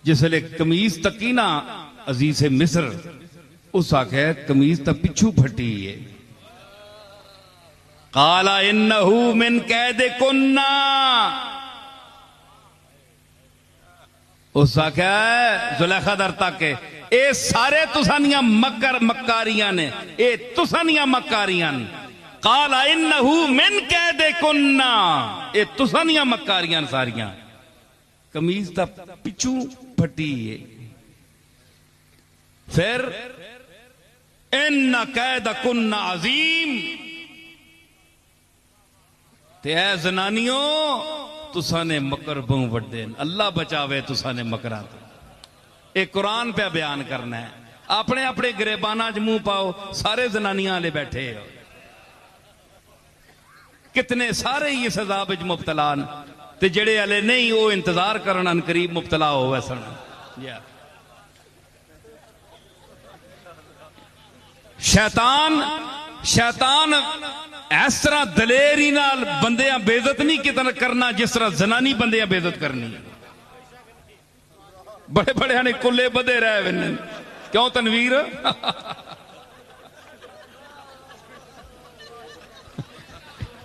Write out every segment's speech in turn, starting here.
جس لئے کمیز تکی نا عزیز مصر اس آکھے کمیز تا پچھو پھٹی ہے قال انہو من قید کننا اس آکھے زلیخہ در تک اے سارے تسانیاں مکاریاں نے اے تسانیاں مکاریاں قال انہو من قید کننا اے تسانیاں مکاریاں ساریاں کمیز تا پچھو پھٹی ہے پھر ان قید کن عظیم تے اے زنانیوں تسانے مکر بہوں وڈین اللہ بچاوے تسانے مکرات ایک قرآن پہ بیان کرنا ہے اپنے اپنے گریبانہ جموں پاؤ سارے زنانیاں لے بیٹھے ہو کتنے سارے یہ سزا بج مبتلان تے جڑے علی نہیں وہ انتظار کرنا ان قریب مبتلا ہو ویسا شیطان اس طرح دلیری نال بندیاں بے عزت نہیں کتنا کرنا جس طرح زنانی بندیاں بے عزت کرنی بڑے بڑے ہنے کلے بدے رہے ونن کیوں تنویر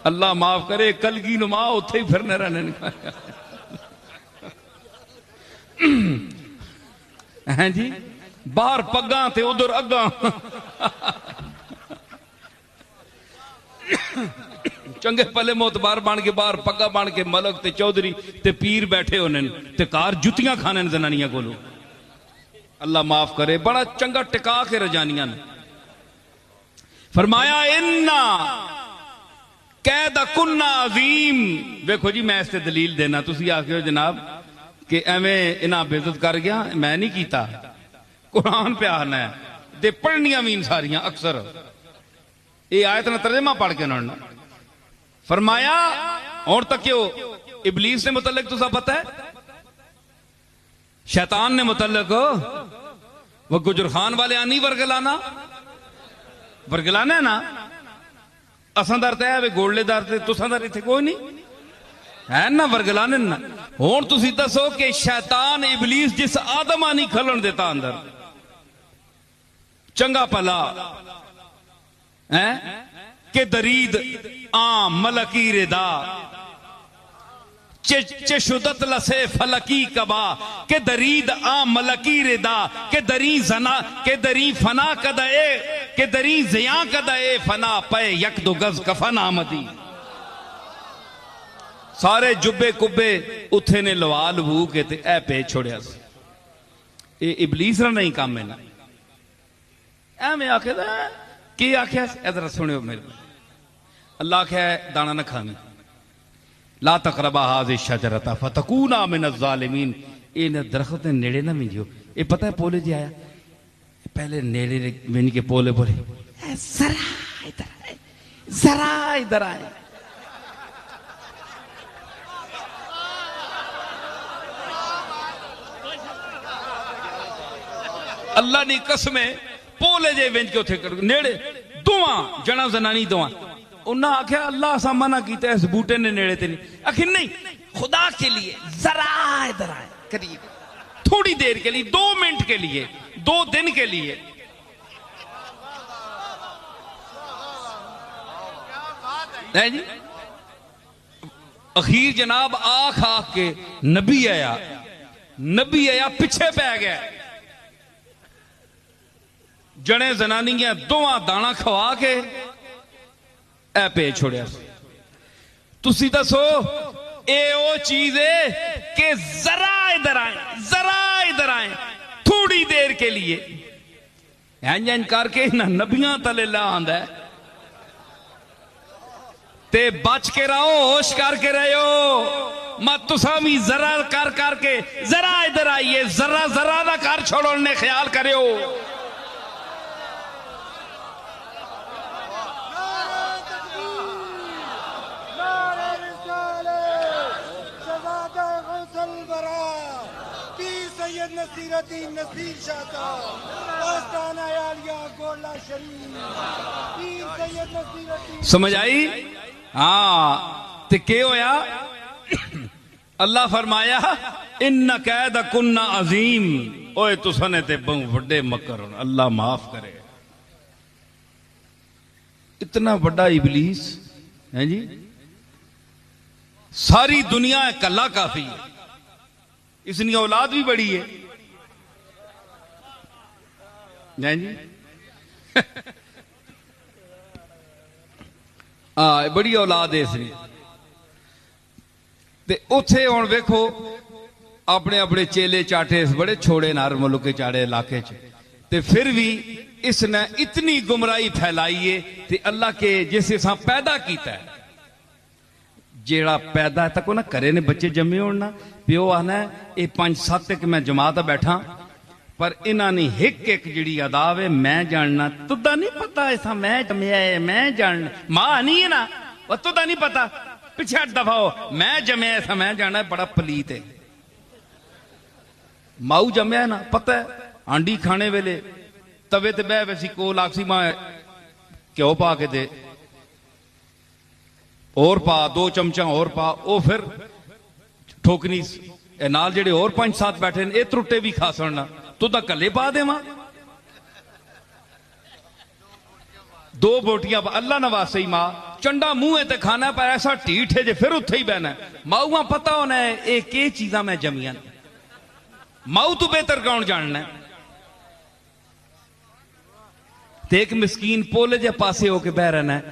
اللہ معاف کرے کلگی نما اتھے ہی پھرنے رہنے ہیں جی باہر پگاں تھے ادھر اگاں چنگے پلے موتبار بان کے باہر پگا بان کے ملک تے چودری تے پیر بیٹھے ہونے تے کار جتیاں کھانے زنانیاں کو لو اللہ معاف کرے بڑا چنگا ٹکا کے رجانیاں نے فرمایا اننا قید کن عظیم دیکھو جی میں اس سے دلیل دینا تسی آکے ہو جناب کہ ایویں انہاں بے عزت کر گیا میں نہیں کیتا قرآن پہ آنا ہے دے پڑھنیاں مین ساریاں اکثر یہ آیت نہ ترجمہ پڑھ کے انہوں نے فرمایا اور تک کیوں ابلیس نے متعلق تو سب پتہ ہے شیطان نے متعلق وہ گجر خان والے آنی ورگلانا ہے نا اساں درتے ہے وہ گوڑلے درتے تو ساں در تھے کوئی نہیں ہے نا ورگلانے نا ہون تو سیدھا سو کہ شیطان ابلیس جس آدم آنی کھلن دیتا اندر چنگا پلا کہ درید آم ملکی ردا چشدت لسے فلکی کبا کہ درید آم ملکی ردا کہ دری زنا کہ دری فنا کدائے کہ دری زیاں کدائے فنا پے یک دو گز کفن آمدی سارے جبے کبے اتھے نے لوال ہو کے تے اے پہ چھوڑیا سی اے ابلیس رہا نہیں کام میں نا اے میں آکھے دا کی آکھے ادھر سنیو میرے اللہ آکھے دانا نہ کھانی لا تقربا حاضر شجرتا فتکونا من الظالمین اے درخت نے نیڑے نہ مجھو اے پتہ ہے پولے جی آیا پہلے نیڑے من کے پولے بولے ذرا ادھر آئے اللہ نے قسمیں پولے جے ونج کے اتھے کر نیڑے دعاں جنا زنانی دعاں انہاں آکھیا اللہ سامانہ کیتا ہے اس بوٹے نے نیڑے تے نہیں آخر نہیں خدا کے لیے ذرا ادھر آئے قریب تھوڑی دیر کے لیے 2 منٹ کے لیے 2 دن کے لیے جی اخیر جناب آنکھ آنکھ کے نبی آیا پیچھے پہ گیا جنے زنانیاں دعاں دانا کھوا کے اے پہ چھوڑیا تو سیدھا سو اے او چیز ہے کہ ذرا ادھر آئیں تھوڑی دیر کے لیے این کر کے نہ نبیاں تلے اللہ آندہ ہے تے بچ کے رہو ہوش کر کے رہو مت تسامی ذرا کر کے ذرا ادھر آئیے ذرا نہ کر چھوڑو نے خیال کرے ہو نصیرتی نصیر شاہتا آستانہ عالیہ گولہ شریف پیر سید نصیرتی سمجھ آئی ہاں تے کیا ہویا اللہ فرمایا ان قید کن عظیم، اوے تساں نے تے بہت وڈے مکر، اللہ معاف کرے۔ اتنا بڑا ابلیس ہے جی، ساری دنیا کلا کافی ہے، اس نے اولاد بھی بڑی ہے جی بڑی اولاد ہے اس نے۔ اتنے ہوں ویکھو اپنے اپنے چیلے چاٹے بڑے چھوڑے نار ملک کے چاڑے علاقے تے پھر بھی اس نے اتنی گمراہی پھیلائی ہے تے اللہ کے جس اساں پیدا کیتا ہے، جیڑا پیدا ہے تک نہ کرے نے بچے جمے ہونا، پیو آنا ہے یہ 5-7 ایک میں جماعت بیٹھا، پر انہاں نے ایک جڑی عذاب ہے میں جاننا، تدا نہیں پتا ایسا میں جمیا ہے، میں جاننا، ماں نہیں ہے نا وہ تدا نہیں پتا، پیچھے 8 دفعہ ہو میں جمیا ایسا میں جاننا ہے، بڑا پلیت ہے۔ ماؤ جمیا ہے نا پتہ ہے، ہانڈی کھانے ویلے توے تے بہ ویسی کول آکسی ماں کیوں پا کے دے اور پا 2 چمچہ اور پا، او پھر ٹھوکنی نال جڑے اور 5-7 بیٹھے اے ترٹے بھی کھا سڑنا تو دا کلے پا دے ماں 2 بوٹیاں پا، اللہ نواسے ہی ماں چنڈا منہ تے کھانا پا ایسا ٹھیٹ ہے جے پھر اتھے ہی بہنا ہے۔ ماؤں پتہ ہونا ہے ایک یہ چیزاں میں جمیاں، ماؤں تو بہتر کون جاننا ہے۔ تے ایک مسکین پولے جے پاسے ہو کے بہ رہنا ہے،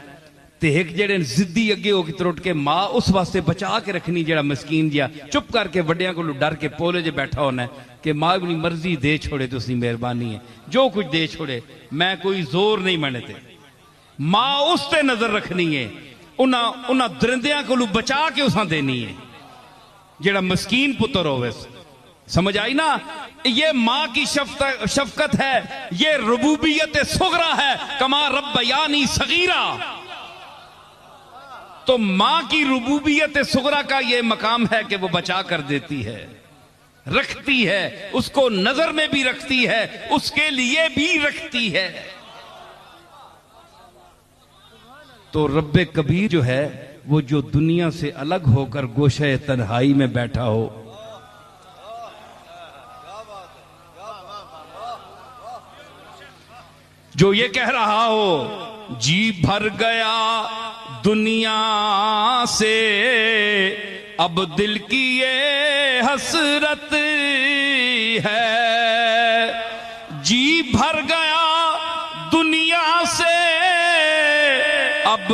تے ایک جڑے زدی اگے ہو کے ترٹ کے ماں اس واسطے بچا کے رکھنی جڑا مسکین جیا چپ کر کے وڈیاں کو ڈر کے پولے جے بیٹھا ہونا ہے کہ ماں اپنی مرضی دے چھوڑے تو اسی مہربانی ہے، جو کچھ دے چھوڑے میں کوئی زور نہیں منتے۔ ماں اس تے نظر رکھنی ہے، انہاں درندیاں کو بچا کے اساں دینی ہے جڑا مسکین پتر ہوئے۔ سمجھ آئی نا، یہ ماں کی شفقت ہے، یہ ربوبیت صغرا ہے، کما ربیانی صغیرہ۔ تو ماں کی ربوبیت صغرا کا یہ مقام ہے کہ وہ بچا کر دیتی ہے، رکھتی ہے، اس کو نظر میں بھی رکھتی ہے، اس کے لیے بھی رکھتی ہے۔ تو رب کبیر جو ہے وہ جو دنیا سے الگ ہو کر گوشہ تنہائی میں بیٹھا ہو، جو یہ کہہ رہا ہو جی بھر گیا دنیا سے اب دل کی یہ حسرت ہے، جی بھر گیا دنیا سے اب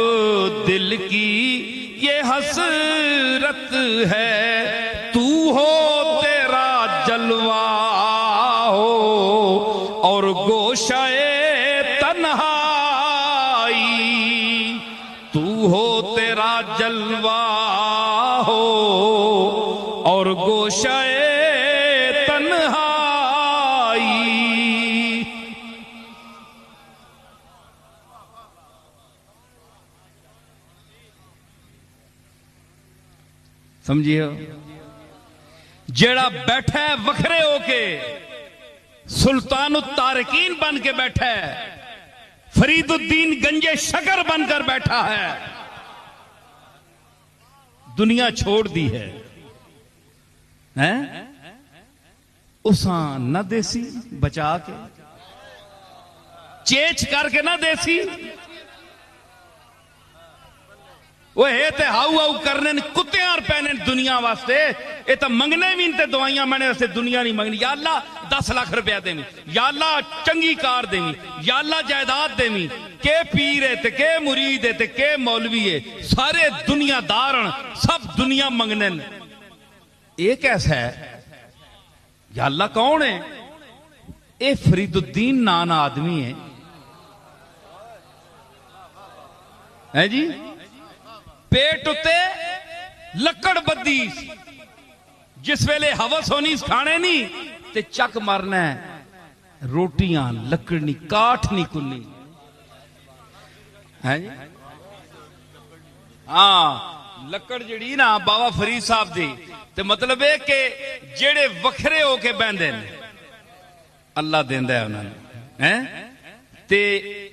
دل کی یہ حسرت ہے، تو ہو تیرا جلوہ ہو اور گوشہ جلوہ ہو اور گوشہ تنہائی۔ سمجھئے ہو، جیڑا بیٹھا ہے وکھرے ہو کے سلطان التارکین بن کے بیٹھا ہے، فرید الدین گنج شکر بن کر بیٹھا ہے، دنیا چھوڑ دی ہے، اساں نہ دیسی بچا کے چیچ کر کے نہ دیسی وہ ہے تے ہاؤ ہاؤ کرنے کتے اور پہنے دنیا واسطے، یہ تو منگنے بھی انتے دعائیاں میں نے واسطے دنیا نہیں منگنی، یا اللہ 10 لاکھ روپیہ دے میں، یا اللہ چنگی کار دے میں، یا اللہ جائیداد دے میں، کہ پیر ہے تے کہ مرید ہے تے کہ مولوی ہے، سارے دنیا دارن سب دنیا منگنے۔ یہ کیسا ہے؟ یا اللہ کون ہے؟ اے فرید الدین نانا آدمی ہے جی، پیٹ اتے لکڑ بدی، جس ویلے ہوس ہونی کھانے نہیں تے چک مرنا ہے، روٹیاں لکڑنی کاٹ نہیں کنی ہے جی۔ ہاں لکڑ جڑی نا بابا فرید صاحب دی تے مطلب ہے کہ جڑے وکھرے ہو کے بہندے نے اللہ دیندا ہے انہاں نے، تے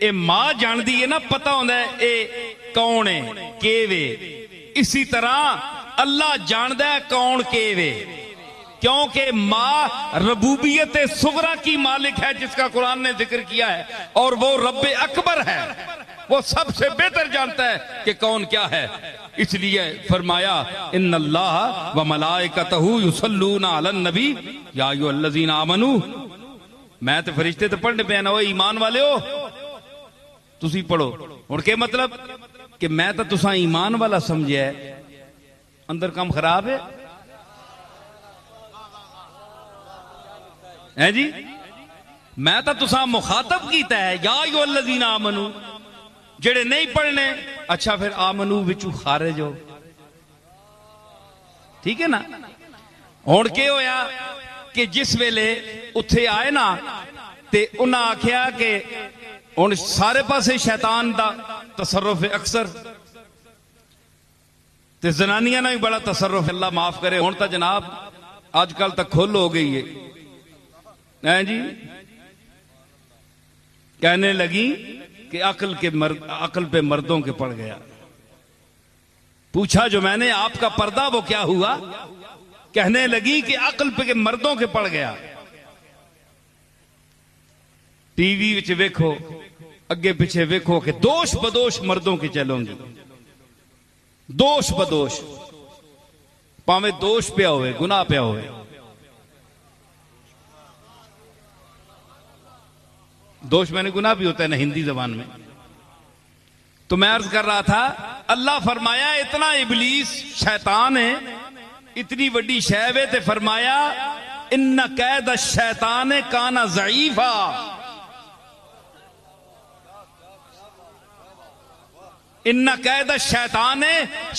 اے ماں جان دی ہے نا، پتہ ہوندا ہے اے کون ہے کیوے، اسی طرح اللہ جاندا ہے کون کیوے، کیونکہ ماں ربوبیت صغرا کی مالک ہے جس کا قرآن نے ذکر کیا ہے، اور وہ رب اکبر ہے، وہ سب سے بہتر جانتا ہے کہ کون کیا ہے. اس لیے فرمایا ان اللہ و ملائکتہ یصلون علی النبی یا ایھا الذین آمنو. میں تے فرشتے تے پڑھنے پہ نا، وہ ایمان والے ہو تسی پڑھو. اور کیا مطلب کہ میں تو تساں ایمان والا سمجھیا ہے، اندر کم خراب ہے جی. میں تو تساں مخاطب کیتا ہے یا ایھا الذین آمنو. جڑے نہیں پڑھنے اچھا پھر آمنو وچوں خارج ہو. ٹھیک ہے نا. ہن کیا ہویا کہ جس ویلے اتھے آئے نا تے انہاں آکھیا کہ ہن سارے پاسے شیطان دا تصرف اکثر تے زنانیاں نہ بھی بڑا تصرف، اللہ معاف کرے. ہن تا جناب آج کل تک کھل ہو گئی ہے جی. کہنے لگی کہ عقل پہ مردوں کے پڑ گیا. پوچھا جو میں نے آپ کا پردہ وہ کیا ہوا؟ کہنے لگی کہ عقل پہ مردوں کے پڑ گیا. ٹی وی وچ ویکھو، اگے پیچھے ویکھو کہ دوش بدوش مردوں کی چلوں گی. دوش بدوش، پاویں دوش پیا ہوئے، گناہ پیا ہوئے. دوش میں نے گناہ بھی ہوتا ہے نا ہندی زبان میں. تو میں عرض کر رہا تھا اللہ فرمایا اتنا ابلیس شیطان ہے، اتنی وڈی شے ہے تے فرمایا ان کید الشیطان کان ضعیفا. ان قید الشیطان،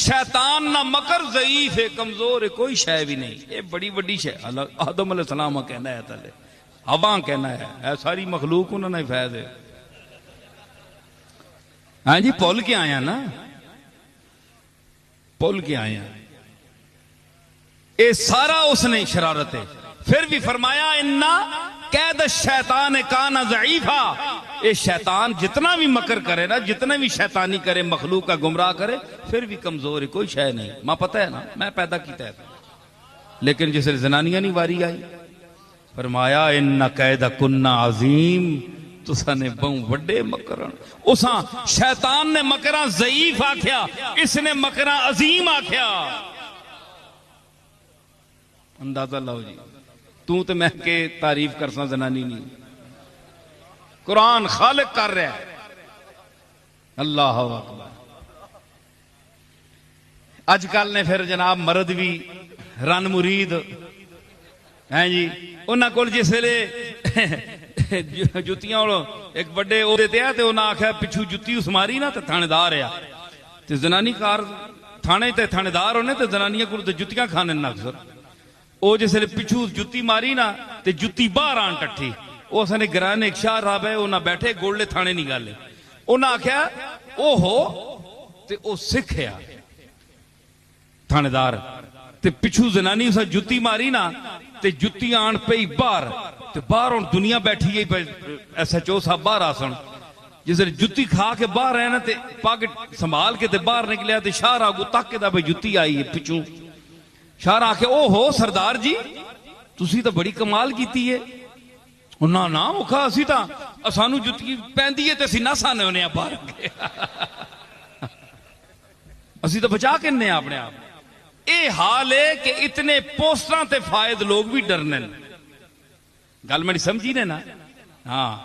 شیطان نہ مکر ضعیف ہے، کمزور ہے، کوئی شے بھی نہیں. یہ بڑی وڈی شے آدم علیہ السلام کہنا ہے تلے ہوا کہنا ہے، ساری مخلوق انہوں نے فیض ہے. ہاں جی پول کے آیا نا، پول کے آیا. یہ سارا اس نے شرارت ہے. پھر بھی فرمایا انا قید الشیطان کان ضعیفا. یہ شیطان جتنا بھی مکر کرے نا، جتنا بھی شیطانی کرے، مخلوق کا گمراہ کرے، پھر بھی کمزور ہے، کوئی شے نہیں. ماں پتہ ہے نا میں پیدا کیتا ہے. لیکن جس زنانیاں نہیں واری آئی، فرمایا ان قید کننا عظیم. تساں نے بہوں وڈے مکرن. اساں شیطان نے مکران ضعیف آکھیا، اس نے مکران عظیم آکھیا. اندازہ لاؤ جی. تو تے میں کے تعریف کرساں زنانی نہیں، قرآن خالق کر رہا ہے. اللہ اکبر. اج کل نے پھر جناب مرد بھی رن مرید ہیں جی. انہاں کول جس ویلے جتیاں ایک بڑے عہدے تے ہے تے انہاں آکھیا پچھو جتی اس ماری نا تے تھانے دار ہے تے زنانی کار تھانے تے تھانے دار ہونے تے زنانیاں کول تے جتیاں کھانے نا اکثر. او جس ویلے پچھو جتی ماری نا تے جتی باہر آن ٹٹھی. اس نے گرانے ایک شاہ راب ہے انہاں بیٹھے گولے تھانے نہیں گالے. انہاں آکھیا او ہو تے او سکھیا تھانے دار تے پچھو زنانی اسا جتی ماری نا تے جتی آن پئی باہر تے باہر ہن دنیا بیٹھی گئی. ایس ایچ او صاحب باہر آسن جس نے جتی کھا کے باہر آئے نا تے پاگ سنبھال کے تے باہر نکلیا تے شاہ راہ کو تک کے دا بھئی جتی آئی ہے پچھو. شاہ راہ کے او ہو سردار جی تسی تو بڑی کمال کیتی ہے. نا نا مکھا اسی تا اسانو جتی پہندی ہے تے اسی نہ سانے ہونے باہر کے اسی تو بچا کے نے اپنے آپ. اے حال ہے کہ اتنے پوسٹراں تے فائد لوگ بھی ڈرنے. گل میری سمجھی نے نا. ہاں